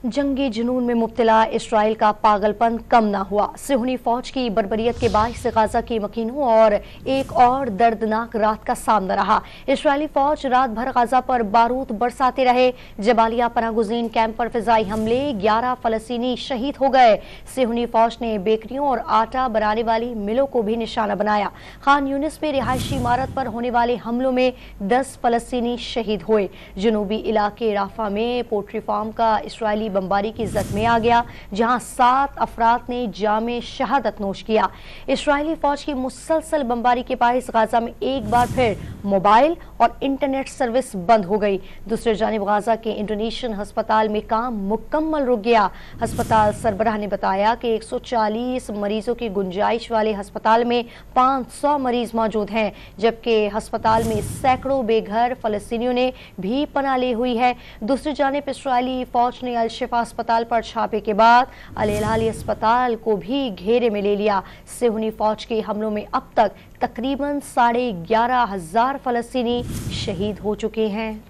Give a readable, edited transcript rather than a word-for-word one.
जंगी जुनून में मुब्तला इसराइल का पागलपन कम न हुआ। सिहूनी फौज की बर्बरियत के बाइस गाजा के मकीनों और एक और दर्दनाक रात का सामना रहा। इसराइली फौज रात भर गाजा पर बारूद बरसाते रहे। जबालिया पनागुज़ीन कैंप पर फिजाई हमले, 11 फलस्तीनी शहीद हो गए। सिहूनी फौज ने बेकरियों और आटा बनाने वाली मिलों को भी निशाना बनाया। खान यूनिस में रिहायशी इमारत पर होने वाले हमलों में 10 फलस्तीनी शहीद हुए। जनूबी इलाके राफा में पोल्ट्री फार्म का इसराइली बमबारी की जद में आ गया, जहां 7 अफराद ने जामे शहादत नोश किया। इसराइली फौज की मुसलसल बमबारी के बाइस गाजा में एक बार फिर मोबाइल और इंटरनेट सर्विस बंद हो गई। दूसरी जानिब गाजा के इंडोनेशियन अस्पताल में काम मुकम्मल रुक गया। अस्पताल सरबराह ने बताया कि 140 मरीजों की गुंजाइश वाले अस्पताल में 500 मरीज मौजूद हैं, जबकि अस्पताल में सैकड़ों बेघर फलस्तीनियों ने भी पनाह ली हुई है। दूसरी जानिब इसराइली फौज ने अल शिफा अस्पताल पर छापे के बाद अल हिलाली अस्पताल को भी घेरे में ले लिया। सिहूनी फौज के हमलों में अब तक तकरीबन 11,500 फलस्तीनी शहीद हो चुके हैं।